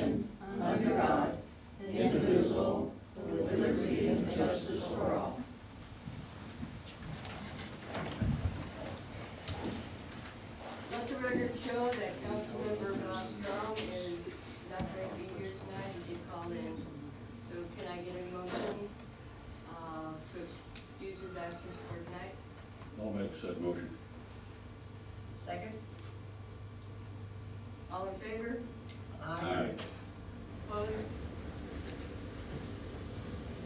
nation, under God, indivisible, with liberty and justice for all. Let the records show that Councilmember Bob Strong is not going to be here tonight. He did call in. So can I get a motion to excuse his absence for tonight? I'll make said motion. Second? All in favor? Aye. Opposed?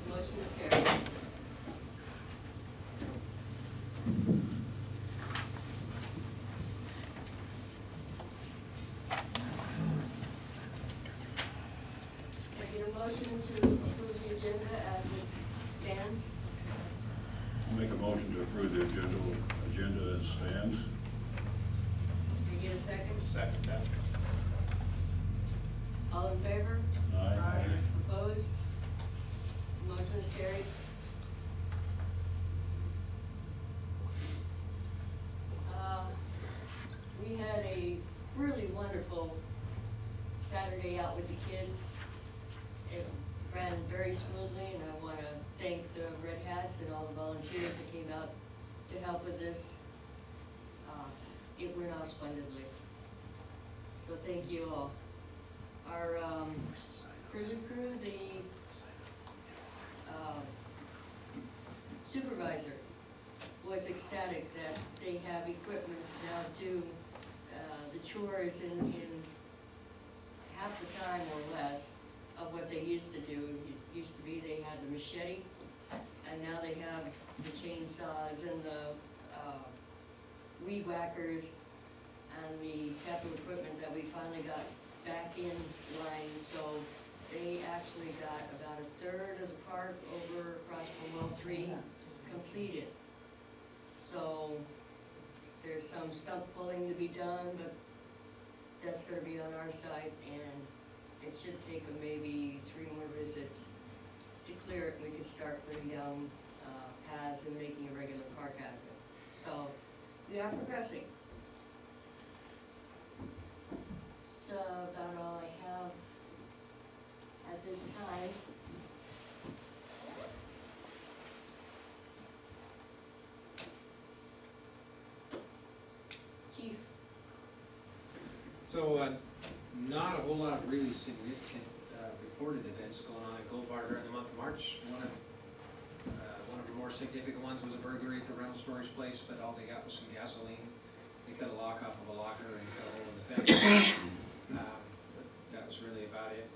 Motion is carried. Can I get a motion to approve the agenda as it stands? I'll make a motion to approve the agenda as stands. Can I get a second? Second that. All in favor? Aye. Opposed? Motion is carried. We had a really wonderful Saturday out with the kids. It ran very smoothly, and I want to thank the Red Hats and all the volunteers that came out to help with this. It went out splendidly. So thank you all. Our cruiser crew, the supervisor was ecstatic that they have equipment to now do the chores in half the time or less of what they used to do. It used to be they had the machete, and now they have the chainsaws and the weed whackers and the capital equipment that we finally got back in line. So they actually got about a third of the park over across from Well 3 completed. So there's some stump pulling to be done, but that's gonna be on our side, and it should take them maybe 3 more visits to clear it, and we can start putting down paths and making a regular park out of it. So we are progressing. So about all I have at this time. Chief? So, not a whole lot of really significant reported events going on in Gold Bar during the month of March. One of the more significant ones was a burglary at the rental storage place, but all they got was some gasoline. They cut a lock off of a locker and cut a hole in the fence. But that was really about it.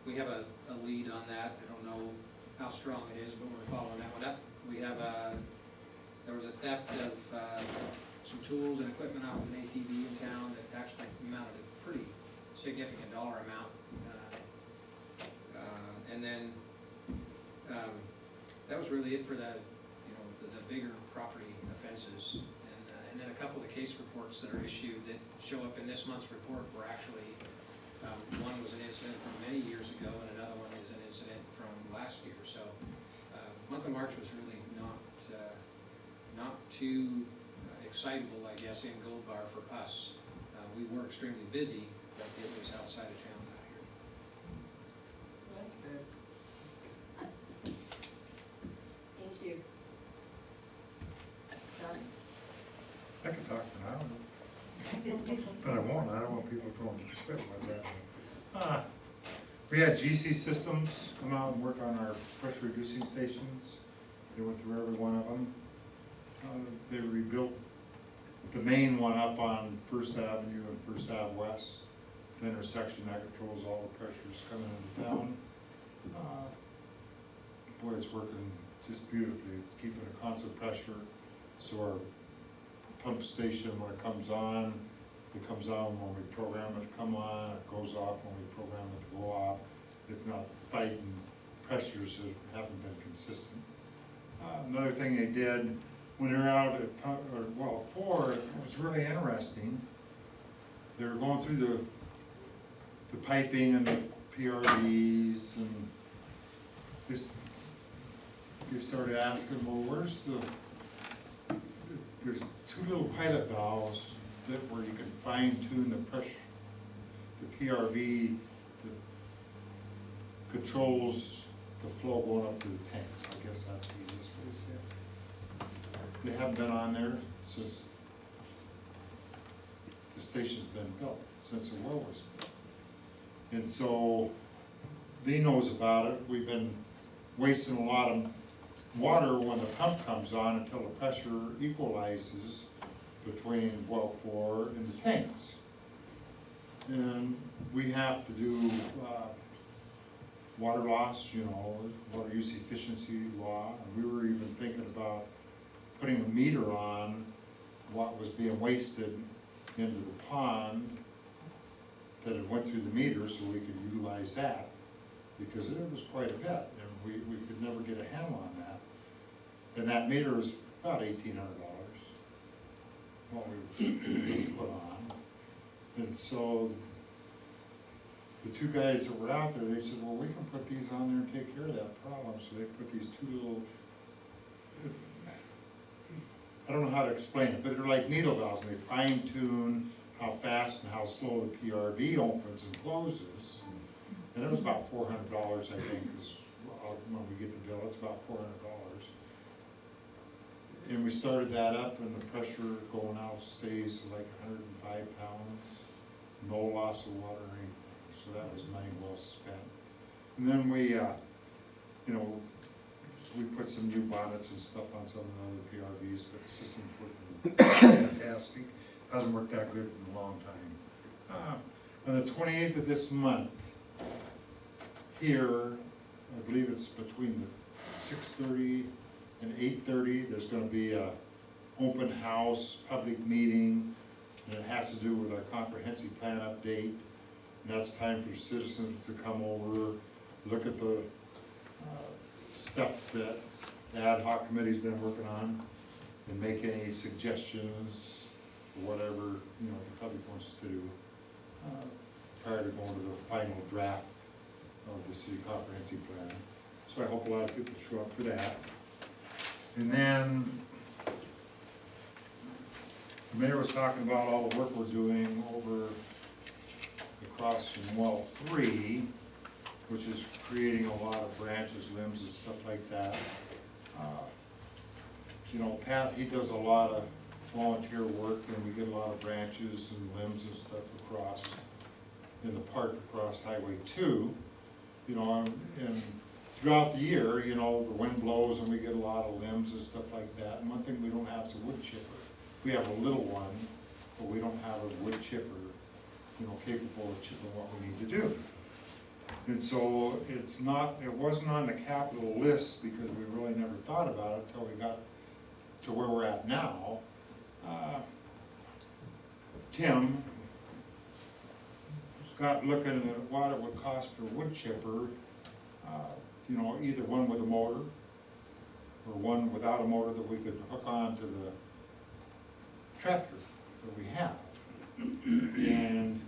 We have a lead on that. I don't know how strong it is, but we're following that one up. We have there was a theft of some tools and equipment off of an ATV in town that actually amounted to a pretty significant dollar amount. And then that was really it for the bigger property offenses. And then a couple of the case reports that are issued that show up in this month's report were actually, one was an incident from many years ago, and another one is an incident from last year. So month of March was really not too excitable, I guess, in Gold Bar for us. We were extremely busy, but it was outside of town out here. That's good. Thank you. John? I can talk for an hour, but I won't. I don't want people throwing spit like that. We had GC Systems come out and work on our pressure reducing stations. They went through every one of them. They rebuilt the main one up on First Avenue and First Ave West, the intersection that controls all the pressures coming into town. Boy, it's working just beautifully, it's keeping a constant pressure, so our pump station, when it comes on when we program it to come on, it goes off when we program it to go off. It's not fighting pressures that haven't been consistent. Another thing they did, when they were out at, Ford, it was really interesting. They were going through the piping and the PRVs, and just they started asking, well, where's there's 2 little pilot valves that where you can fine tune the pressure, the PRV that controls the flow going up to the tanks. I guess that's the easiest way to say it. They haven't been on there since the station's been built, since the well was built. And so Lee knows about it. We've been wasting a lot of water when the pump comes on until the pressure equalizes between well 4 and the tanks. And we have to do water loss, you know, water use efficiency law. And we were even thinking about putting a meter on what was being wasted into the pond that it went through the meter so we could utilize that, because it was quite a bit, and we could never get a handle on that. And that meter was about $1,800, what we put on. And so the two guys that were out there, they said, well, we can put these on there and take care of that problem. So they put these two little, I don't know how to explain it, but they're like needle valves, and they fine tune how fast and how slow the PRV opens and closes. And it was about $400, I think, is when we get the bill, it's about $400. And we started that up, and the pressure going out stays like 105 pounds, no loss of water or anything. So that was money well spent. And then we, you know, we put some new bonnets and stuff on some of the other PRVs, but the system's working fantastic. Hasn't worked that good in a long time. On the 28th of this month, here, I believe it's between the 6:30 and 8:30, there's gonna be a open house, public meeting, and it has to do with our comprehensive plan update. And that's time for citizens to come over, look at the stuff that the ad hoc committee's been working on, and make any suggestions, or whatever, you know, the public wants to do, prior to going to the final draft of the city comprehensive plan. So I hope a lot of people show up for that. And then the mayor was talking about all the work we're doing over across from well 3, which is creating a lot of branches, limbs, and stuff like that. You know, Pat, he does a lot of volunteer work, and we get a lot of branches and limbs and stuff across in the park across Highway 2. You know, and throughout the year, you know, the wind blows and we get a lot of limbs and stuff like that. And one thing we don't have is a wood chipper. We have a little one, but we don't have a wood chipper, you know, capable of chipping what we need to do. And so it wasn't on the capital list because we really never thought about it until we got to where we're at now. Tim got looking at what it would cost for a wood chipper, you know, either one with a motor or one without a motor that we could hook on to the tractor that we have. And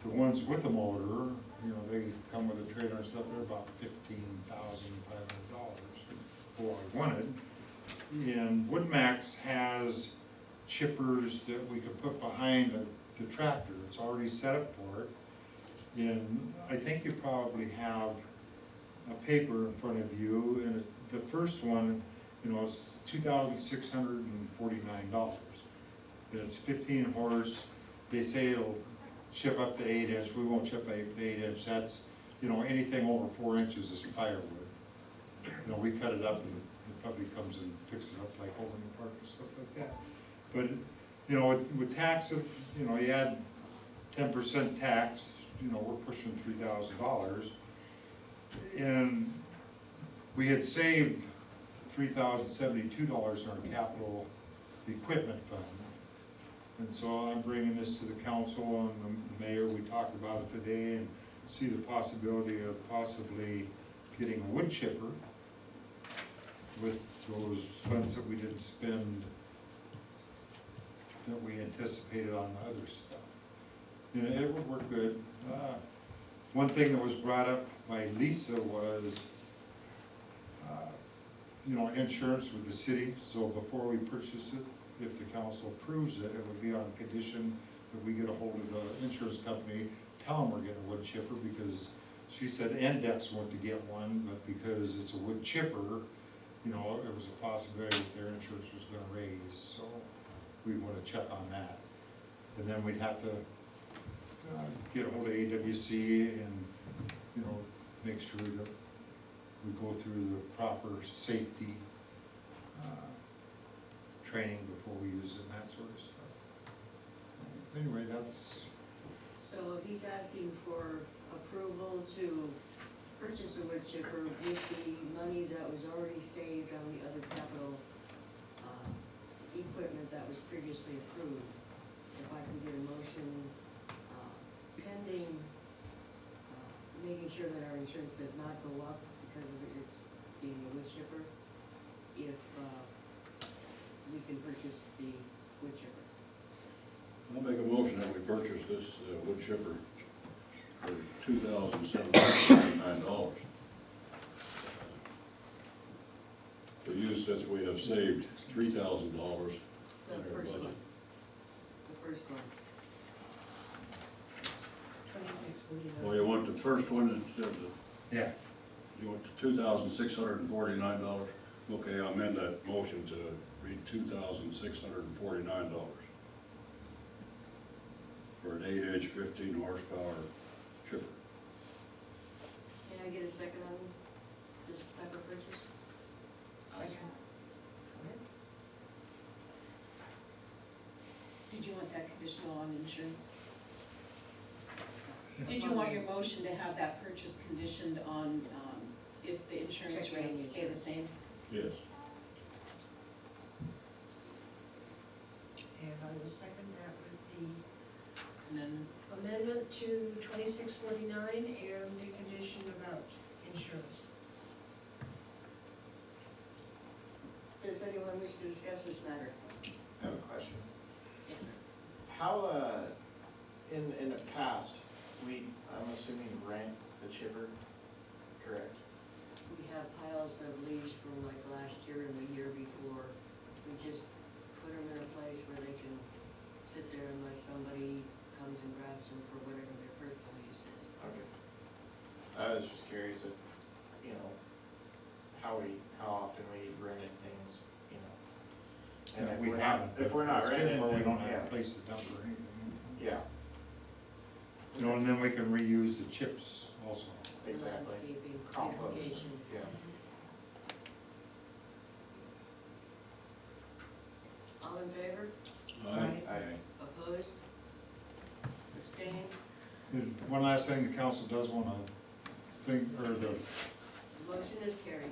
the ones with the motor, you know, they come with a trailer and stuff, they're about $15,500 for what I wanted. And WoodMax has chippers that we could put behind the tractor. It's already set up for it. And I think you probably have a paper in front of you, and the first one, you know, it's $2,649. It's 15 horse. They say it'll chip up to 8 inch. We won't chip 8 inch. That's, you know, anything over 4 inches is firewood. You know, we cut it up and the public comes and picks it up like over in the park and stuff like that. But, you know, with tax, you know, you add 10% tax, you know, we're pushing $3,000. And we had saved $3,072 in our capital equipment fund. And so I'm bringing this to the council and the mayor. We talked about it today and see the possibility of possibly getting a wood chipper with those funds that we didn't spend that we anticipated on the other stuff. You know, it would work good. One thing that was brought up by Lisa was, you know, insurance with the city. So before we purchase it, if the council approves it, it would be on condition that we get a hold of the insurance company, tell them we're getting a wood chipper, because she said Endex went to get one, but because it's a wood chipper, you know, it was a possibility that their insurance was gonna raise, so we wanna check on that. And then we'd have to get ahold of AWC and, you know, make sure that we go through the proper safety training before we use it and that sort of stuff. So, anyway, that's, So he's asking for approval to purchase a wood chipper with the money that was already saved on the other capital equipment that was previously approved. If I can get a motion pending, making sure that our insurance does not go up because of it being a wood chipper, if we can purchase the wood chipper. I'll make a motion that we purchase this wood chipper for $2,799. For use since we have saved $3,000 in The our first budget. one. The first one. 2649. Well, you want the first one instead of the, yeah, you want the $2,649? Okay, I'll amend that motion to read $2,649 for an 8-inch, 15 horsepower chipper. Can I get a second on this type of purchase? Second. Did you want that conditional on insurance? Did you want your motion to have that purchase conditioned on, if the insurance Checking on rates the stay the same? Yes. And I will second that with And then, the amendment to 2649 and the condition about insurance. Does anyone wish to discuss this matter? I have a question. Yes, sir. How, in the past, I'm assuming rent the chipper, correct? We have piles of leaves from like last year and the year before. We just put them in a place where they can sit there unless somebody comes and grabs them for whatever their personal use is. Okay. I was just curious if, you know, how often we rented things, you know? And if we we're not, haven't. if we're not It's renting, getting where we then, don't have a yeah, place to dump or anything. yeah. You know, and then we can reuse the chips also. Exactly. Landscaping, Compost, beautification. yeah. All in favor? Opposed? Abstained? And one last thing, the council does wanna think, or the, Motion is carried.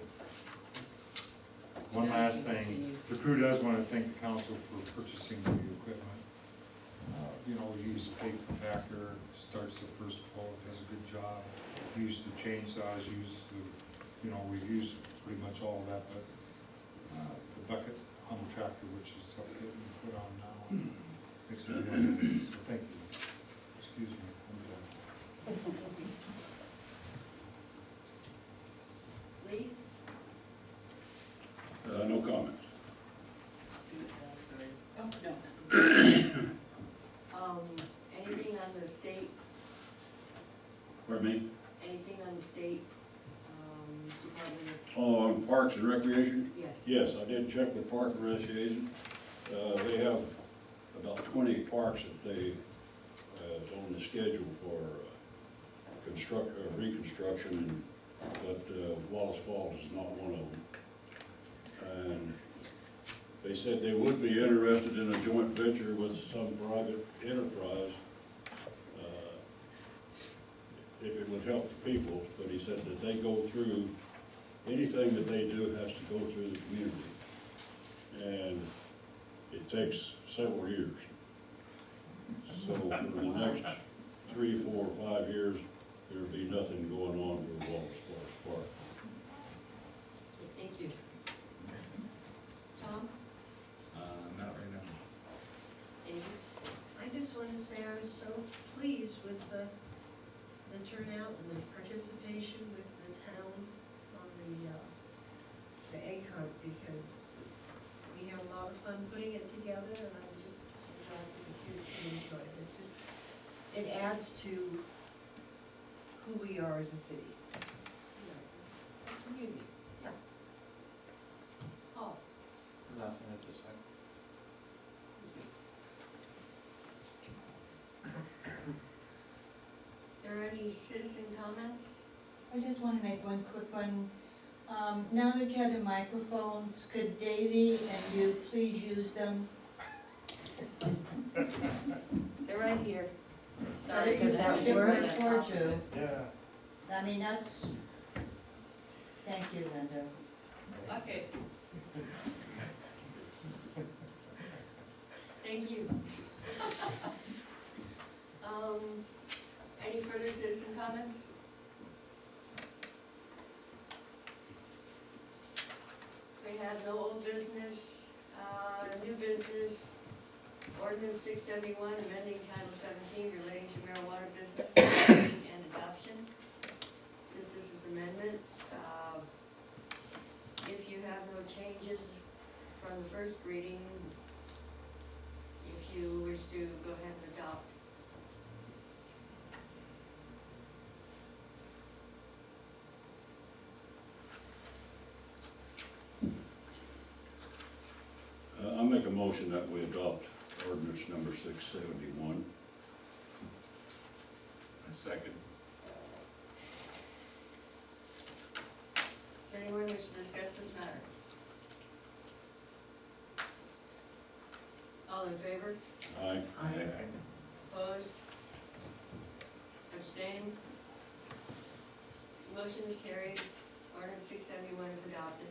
one last thing, Continue. the crew does wanna thank the council for purchasing the new equipment. You know, we use a paper packer, starts the first coat, does a good job. We use the chainsaws, you know, we've used pretty much all of that, but the bucket on the tractor, which is up getting put on now, makes it really, so thank you. Excuse me, I'm done. Lee? No comments. Sorry. oh, no. Anything on the state, Pardon me? anything on the state, department of, Oh, on Parks and Recreation? yes? Yes, I did check with Park and Recreation. They have about 20 parks that they, on the schedule for reconstruction, but Wallace Falls is not one of them. And they said they would be interested in a joint venture with some private enterprise if it would help the people, but he said that they go through, anything that they do has to go through the community. And it takes several years. So for the next 3, 4, 5 years, there'll be nothing going on with Wallace Forest Park. Thank you. Tom? Not right now. Andrews? I just want to say I was so pleased with the turnout and the participation with the town on the egg hunt, because we had a lot of fun putting it together, and I'm just so glad that the kids can enjoy it. It's just, it adds to who we are as a city. Community. Yeah. Oh, Nothing at this time. there any citizen comments? I just want to make one quick one. Now that you have the microphones, could Davy and you please use them? They're right here. Sorry. Does that Should work? work towards you. Yeah. I mean, that's, thank you, Linda. Okay. Thank you. Any further citizen comments? We have no old business, new business, ordinance 671, amending Title 17 relating to marijuana business and adoption. Since this is amendment, if you have no changes from the first reading, if you wish to go ahead and adopt. I'll make a motion that we adopt ordinance number 671. A second. Does anyone wish to discuss this matter? All in favor? Aye. Opposed? Abstained? Motion is carried. Ordinance 671 is adopted.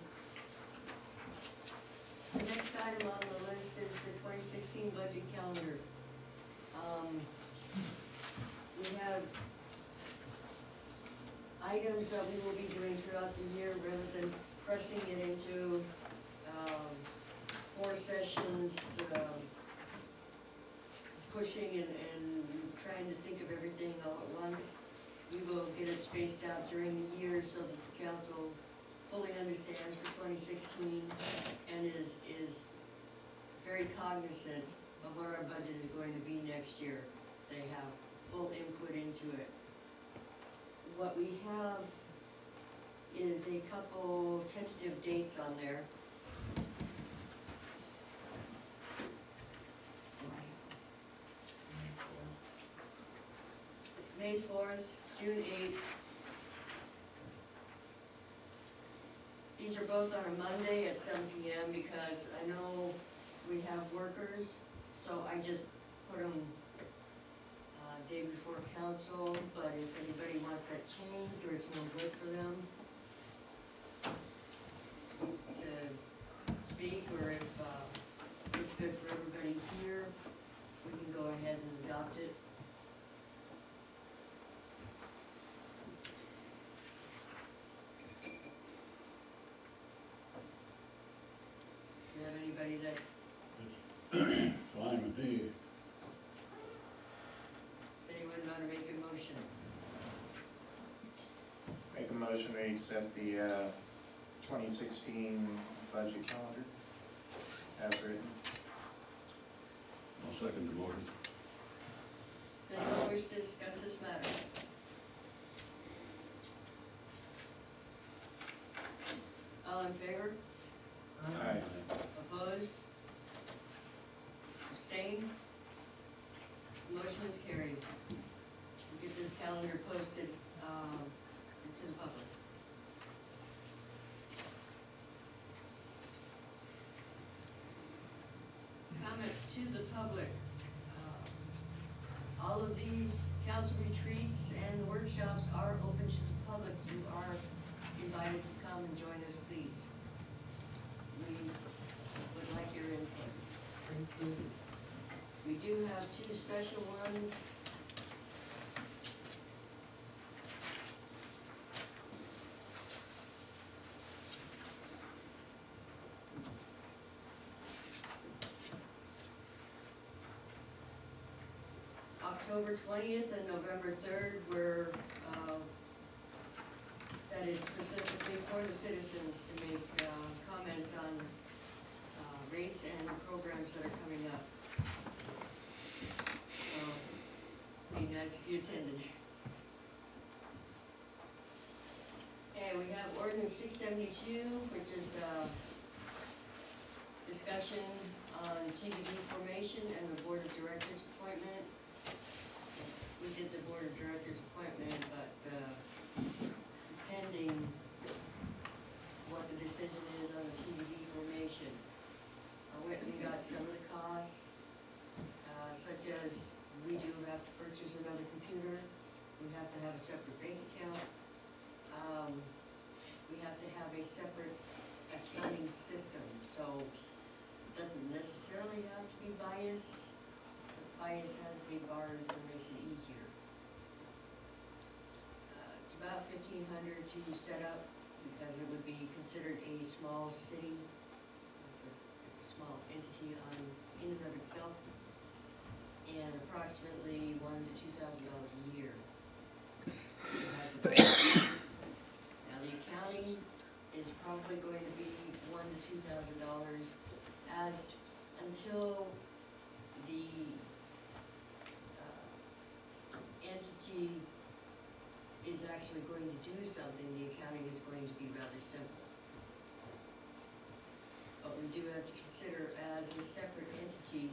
The next item on the list is the 2016 budget calendar. We have items that we will be doing throughout the year rather than pressing it into 4 sessions, pushing and trying to think of everything all at once. We will get it spaced out during the year so that the council fully understands for 2016 and is very cognizant of what our budget is going to be next year. They have full input into it. What we have is a couple tentative dates on there. May 4th, June 8th. These are both on a Monday at 7 PM because I know we have workers, so I just put them day before council, but if anybody wants that changed or it's no good for them to speak, or if it's good for everybody here, we can go ahead and adopt it. Do you have anybody that, Fine with me. does anyone want to make a motion? Make a motion, we accept the 2016 budget calendar as written. I'll second the motion. Does anyone wish to discuss this matter? All in favor? Aye. Opposed? Abstained? Motion is carried. We'll get this calendar posted to the public. Comment to the public. All of these council retreats and workshops are open to the public. You are invited to come and join us, please. We would like your input. We do have 2 special ones. October 20th and November 3rd were, that is specifically for the citizens to make comments on rates and programs that are coming up. So, be nice if you attended. 672, which is discussion on TBD formation and the board of directors appointment. We did the board of directors appointment, but pending what the decision is on the TBD formation. I went and got some of the costs, such as we do have to purchase another computer, we have to have a separate bank account, we have to have a separate accounting system, so it doesn't necessarily have to be biased, but bias has the bars and makes it easier. It's about $1,500 to set up, because it would be considered a small city. It's a small entity in and of itself, and approximately $1,000 to $2,000 a year. Now, the accounting is probably going to be $1,000 to $2,000 as until the entity is actually going to do something, the accounting is going to be rather simple. But we do have to consider, as a separate entity,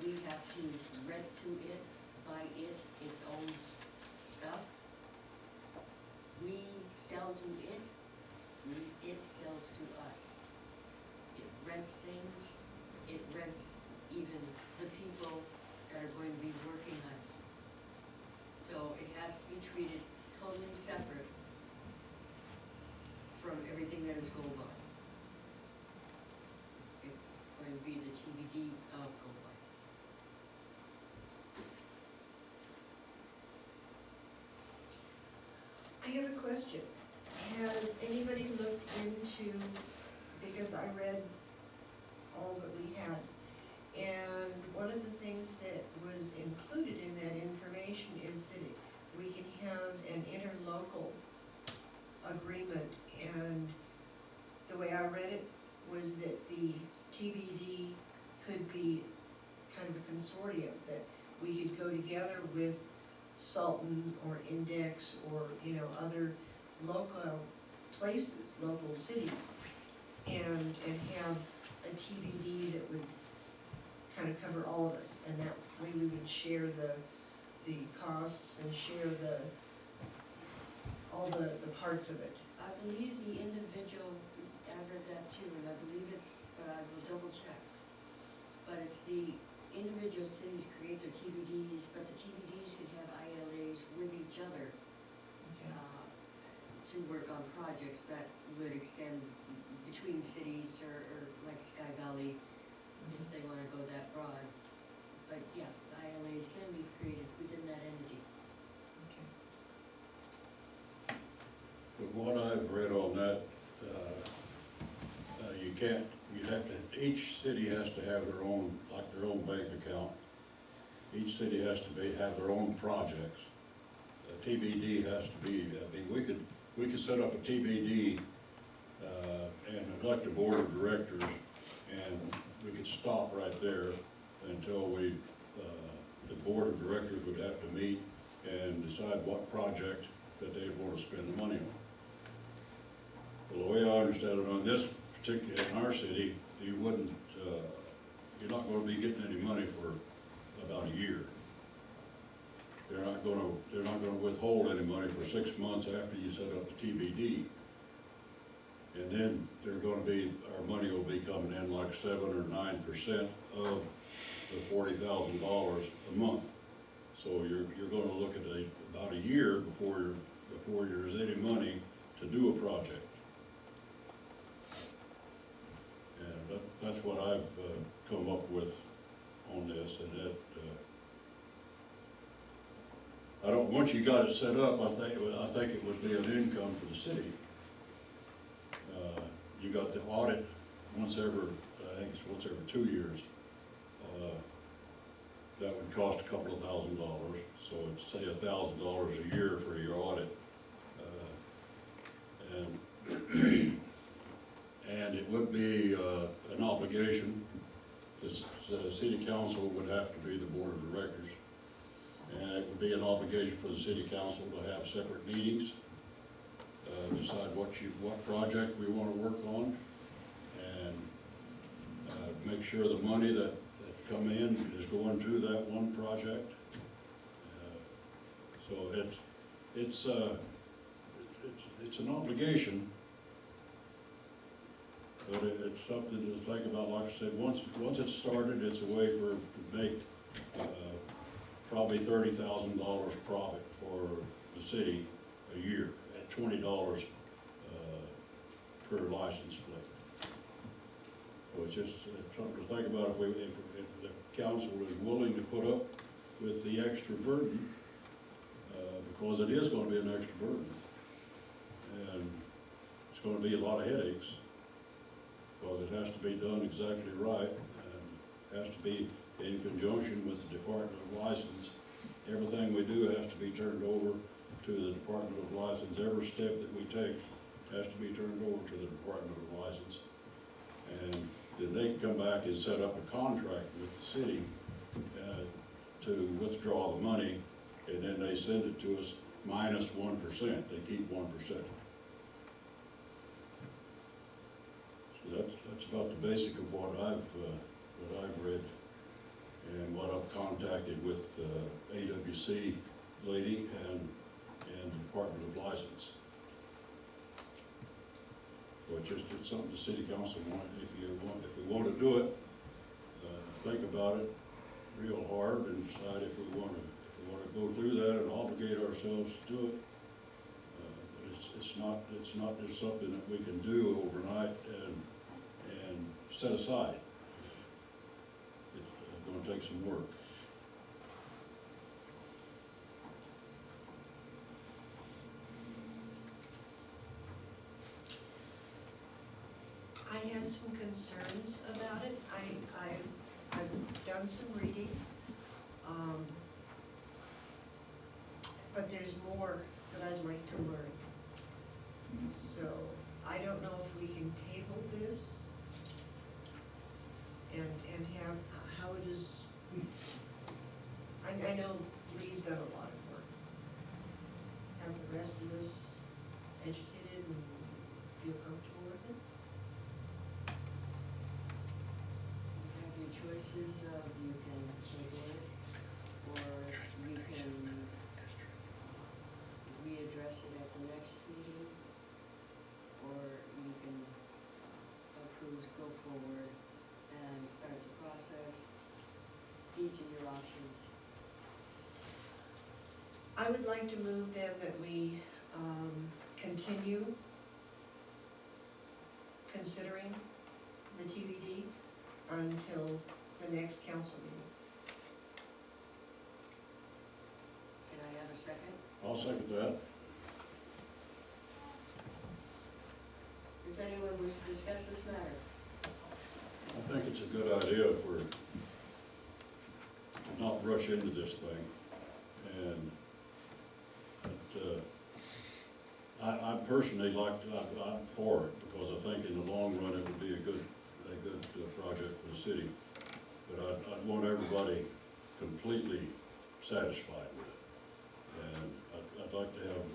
we have to rent to it, buy it, its own stuff. We sell to it, it sells to us. It rents things, it rents even the people that are going to be working on it. So it has to be treated totally separate from everything that is Gold Bar. It's going to be the TBD of Gold Bar. I have a question. Has anybody looked into, because I read all that we had, and one of the things that was included in that information is that we can have an interlocal agreement, and the way I read it was that the TBD could be kind of a consortium, that we could go together with Sultan or Index or, other local places, local cities, and have a TBD that would kind of cover all of us, and that way we would share the costs and share all the parts of it. I believe the individual, I read that too, and I believe but I will double check. But it's the individual cities create their TBDs, but the TBDs could have ILAs with each other to work on projects that would extend between cities or like Sky Valley, if they want to go that broad. But yeah, ILAs can be created within that entity. But what I've read on that, each city has to have their own, like their own bank account. Each city has to have their own projects. A TBD has to be, we could set up a TBD and elect a board of directors, and we could stop right there until the board of directors would have to meet and decide what project that they want to spend the money on. Well, the way I understand it, on this particular, in our city, you wouldn't, you're not gonna be getting any money for about a year. They're not gonna withhold any money for 6 months after you set up the TBD. And then our money will be coming in like 7 or 9% of the $40,000 a month. So you're gonna look at about a year before there's any money to do a project. And that's what I've come up with on this, and that, once you got it set up, I think it would be an income for the city. You got the audit I think it's once every 2 years. That would cost a couple of $1,000, so it's say $1,000 a year for your audit. And it would be an obligation. The city council would have to be the board of directors. And it would be an obligation for the city council to have separate meetings decide what project we wanna work on, and, make sure the money that come in is going to that one project. So it's an obligation, but it's something to think about. Like I said, once it's started, it's a way to make, probably $30,000 profit for the city a year at $20 per license plate. So it's something to think about if the council is willing to put up with the extra burden, because it is gonna be an extra burden. And it's gonna be a lot of headaches, because it has to be done exactly right, and has to be in conjunction with the Department of License. Everything we do has to be turned over to the Department of License. Every step that we take has to be turned over to the Department of License. And then they can come back and set up a contract with the city to withdraw the money, and then they send it to us minus 1%. They keep 1%. So that's about the basic of what I've read, and what I've contacted with AWC lady and the Department of License. So it's something the city council if we want to do it, think about it real hard and decide if we want to go through that and obligate ourselves to do it. But it's not just something that we can do overnight and set aside. It's going to take some work. I have some concerns about it. I've done some reading, but there's more that I'd like to learn. So I don't know if we can table this and have, how it is, I know Lee's done a lot of work. Have the rest of us educated and feel comfortable with it? You have your choices of you can table it, or you can readdress it at the next meeting, or you can approve, go forward, and start the process. Each of your options. I would like to move then that we continue considering the TBD until the next council meeting. Can I have a second? I'll second that. Does anyone wish to discuss this matter? I think it's a good idea if we're to not rush into this thing. And I personally I'm for it, because I think in the long run it would be a good project for the city. But I'd want everybody completely satisfied with it. And I'd like to have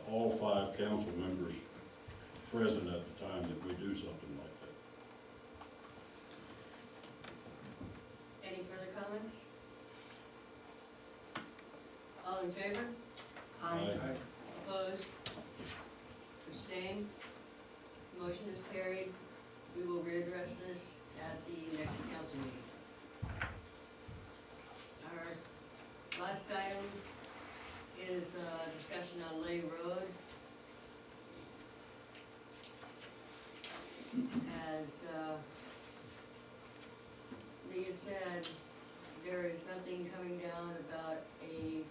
all 5 council members present at the time that we do something like that. Any further comments? All in favor? Aye. Opposed? Abstained? Motion is carried. We will readdress this at the next council meeting. Our last item is discussion on Lay Road. As Leah said, there is nothing coming down about any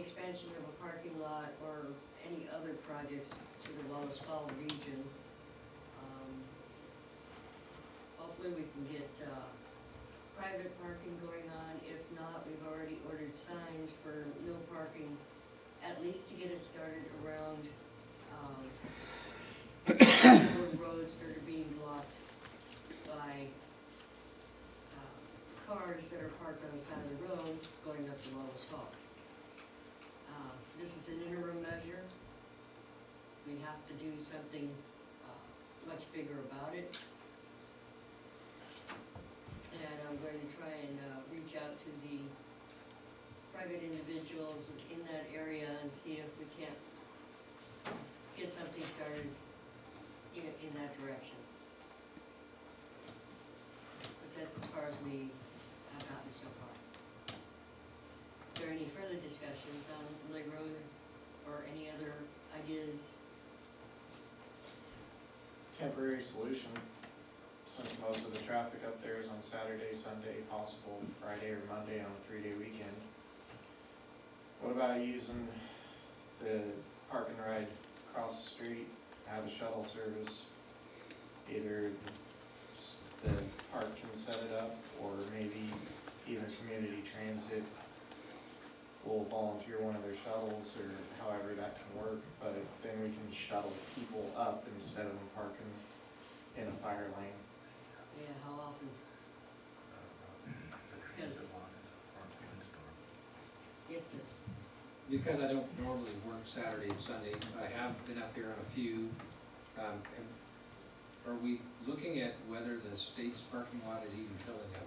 expansion of a parking lot or any other projects to the Wallace Falls region. Hopefully we can get private parking going on. If not, we've already ordered signs for no parking, at least to get it started around roads that are being blocked by cars that are parked on the side of the road going up to Wallace Falls. This is an interim measure, have to do something much bigger about it. And I'm going to try and reach out to the private individuals in that area and see if we can't get something started in that direction. But that's as far as we have gotten so far. Is there any further discussions on Lake Road or any other ideas? Temporary solution, since most of the traffic up there is on Saturday, Sunday, possible Friday or Monday on a 3-day weekend. What about using the park and ride across the street, have a shuttle service? Either the park can set it up, or maybe even community transit will volunteer one of their shuttles, or however that can work, but then we can shuttle people up instead of them parking in a fire lane. Yeah, how often? Because, yes, sir. Because I don't normally work Saturday and Sunday, I have been up here on a few. Are we looking at whether the state's parking lot is even filling up?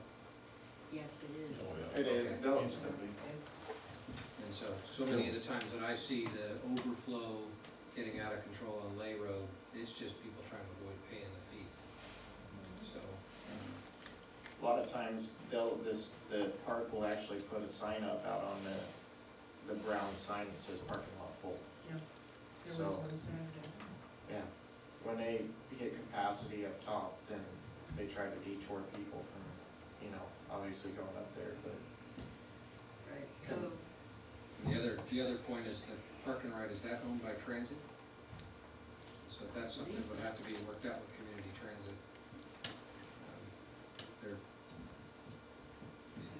Yes, it is. Oh, yeah. It is, Okay. they'll, And so many of the times that I see the overflow getting out of control on Lay Road, it's just people trying to avoid paying the fee. So, a lot of times the park will actually put a sign up out on the brown sign that says parking lot full. Yeah, there So- was one Saturday. Yeah, when they hit capacity up top, then they try to detour people from, obviously going up there, but Right, so, the other point is that park and ride, is that owned by transit? So that's something that would have to be worked out with community transit. They're,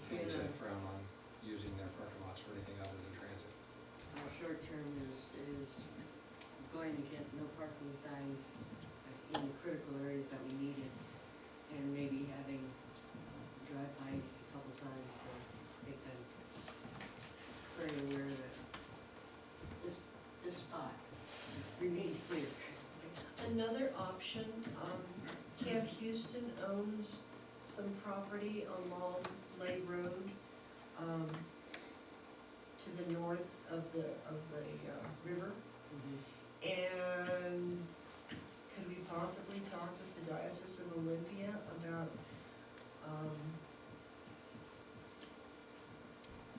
they tend to frown on using their parking lots for anything other than transit. our short term is going to get no parking signs in the critical areas that we needed, and maybe having drive-bys a couple times to make them very aware that this spot remains clear. Another option, Camp Houston owns some property along Lay Road, to the north of the river. And could we possibly talk with the Diocese of Olympia about,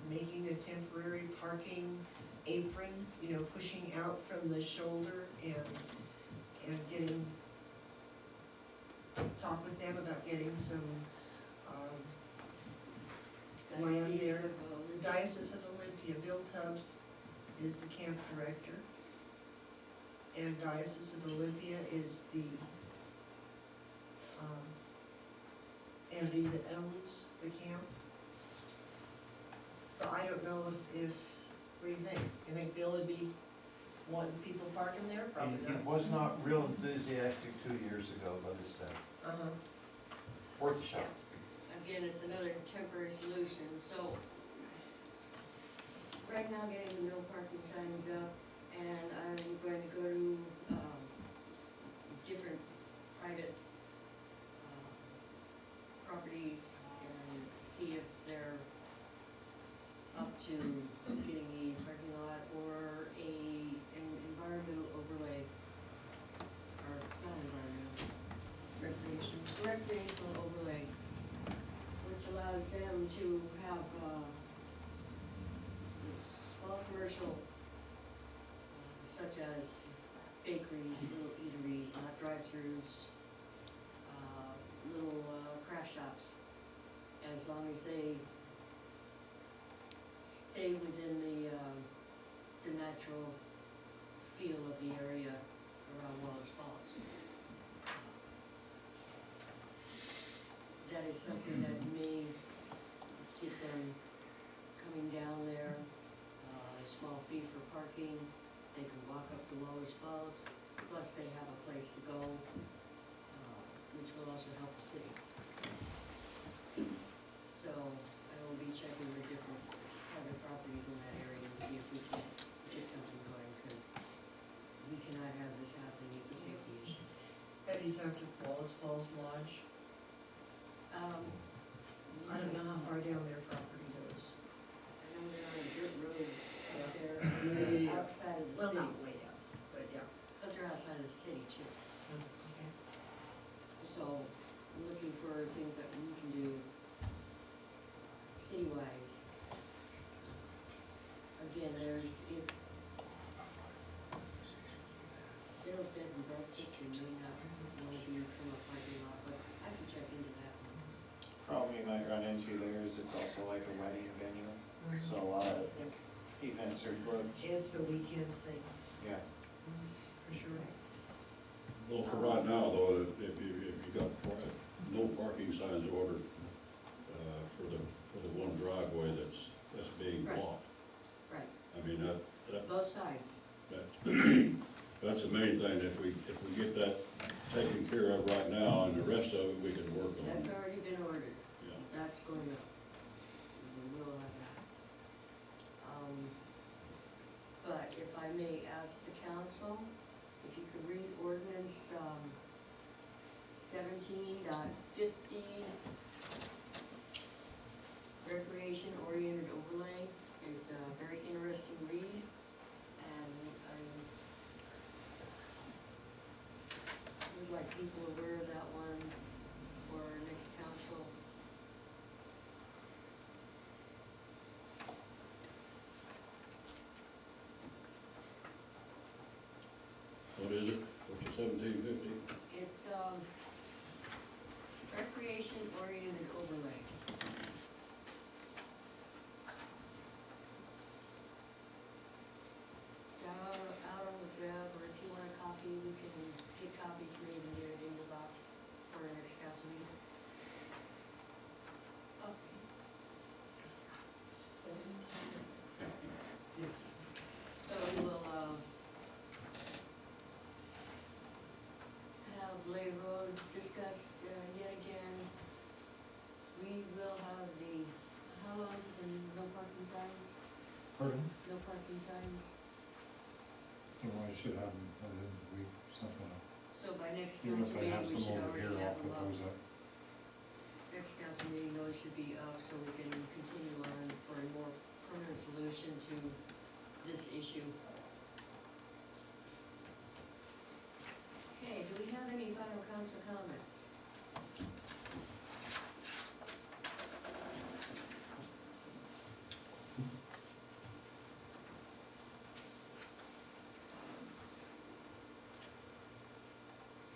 making a temporary parking apron, pushing out from the shoulder and getting, talk with them about getting some, land Diocese there. of Olympia. Diocese of Olympia, Bill Tubbs is the camp director. And Diocese of Olympia is the, entity that owns the camp. So I don't know if, what do you think? You think Bill would be wanting people parking there? Probably He not. was not real enthusiastic 2 years ago, by the sound. Uh-huh. Worth a shot. Again, it's another temporary solution, so right now getting the no parking signs up, and I'm going to go to, different private, properties and see if they're up to getting a parking lot or an environmental overlay, or not environmental, recreational overlay, which allows them to have, small commercial, such as bakeries, little eateries, not drive-throughs, little, craft shops, as long as they stay within the natural feel of the area around Wallace Falls. That is something that may get them coming down there, a small fee for parking, they can walk up to Wallace Falls, plus they have a place to go, which will also help the city. So I will be checking with different private properties in that area and see if we can get something going, because we cannot have this happen you talked with Wallace Falls Lodge? I don't know how far down their property goes. I know they're on a dirt road out there, Yeah. they're outside of the Well, city, not way down, but yeah. but they're outside of the city too. Okay. So, I'm looking for things that we can do city-wise. Again, there's, if their bed and breakfast, you may not want to be from a parking lot, but I can check into that one. Problem you might run into there is it's also like a wedding venue, so a lot of Yep. events are booked, It's a weekend thing, yeah. for sure. Well, for right now, though, if you got no parking signs ordered, for the one driveway that's being Right. blocked. Right, I mean, both sides. that's the main thing, if we get that taken care of right now, and the rest of it we can work on. That's already been ordered. Yeah. That's going up. We will have that. But if I may ask the council, if you could read ordinance, 17.50, recreation-oriented overlay. It's a very interesting read, and I would like people aware of that one for our next council. What is it? What's the 1750? It's, recreation-oriented overlay. It's out on the web, or if you want a copy, we can get copies made and get it in the box for our next council meeting. Okay. 1750. So we will, have Lay Road discussed, yet again. We will have the, how long is the no parking signs? Pardon? No parking signs? Well, I should have them by the end of the week, something like. So by next Even council if I meeting, have we some should over here, already I'll have put them up. those up. Next council meeting, those should be up, so we can continue on for a more permanent solution to this issue. Okay, do we have any final council comments?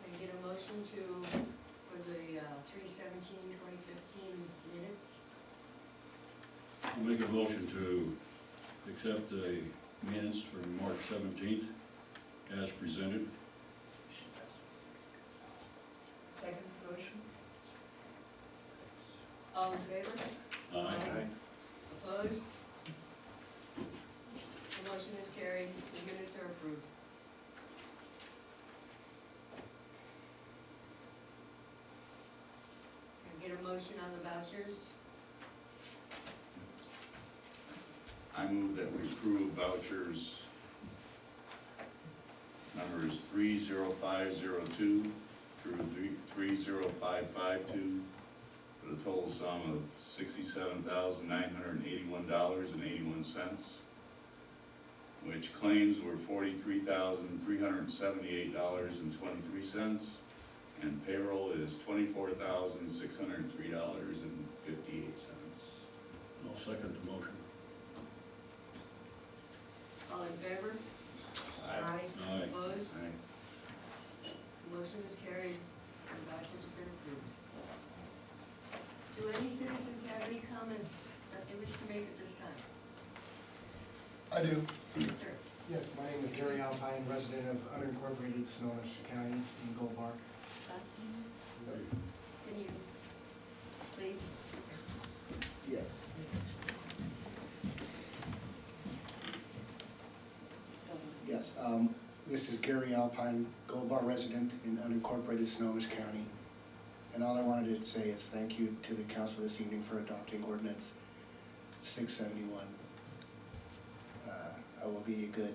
Can I get a motion to, for the 3/17/2015 minutes? I'll make a motion to accept the minutes from March 17th as presented. Second motion? All in favor? Aye. Opposed? The motion is carried, the minutes are approved. Can I get a motion on the vouchers? I move that we approve vouchers numbers 30502 through 30552 for the total sum of $67,981.81, which claims were $43,378.23, and payroll is $24,603.58. I'll second the motion. All in favor? Aye. Aye. Opposed? Aye. The motion is carried, and vouchers have been approved. Do any citizens have any comments that they wish to make at this time? I do. Yes, sir. Yes, my name is Gary Alpine, resident of unincorporated Snohomish County in Gold Bar. Can you, please? Yes. Yes, this is Gary Alpine, Gold Bar resident in unincorporated Snohomish County. And all I wanted to say is thank you to the council this evening for adopting ordinance 671. I will be a good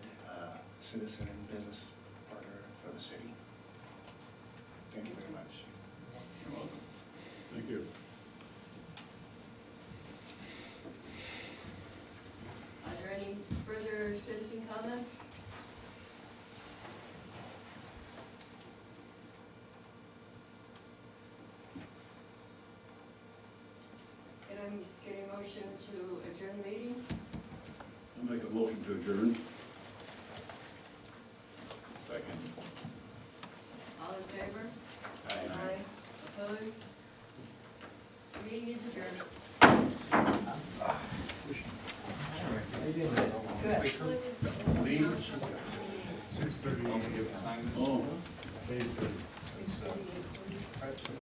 citizen and business partner for the city. Thank you very much. You're welcome. Thank you. Are there any further citizen comments? Can I get a motion to adjourn the meeting? I'll make a motion to adjourn. Second. All in favor? Aye. Opposed? Meeting is adjourned. Good. What was the old Lee? township? 6:30. Oh. 8:30.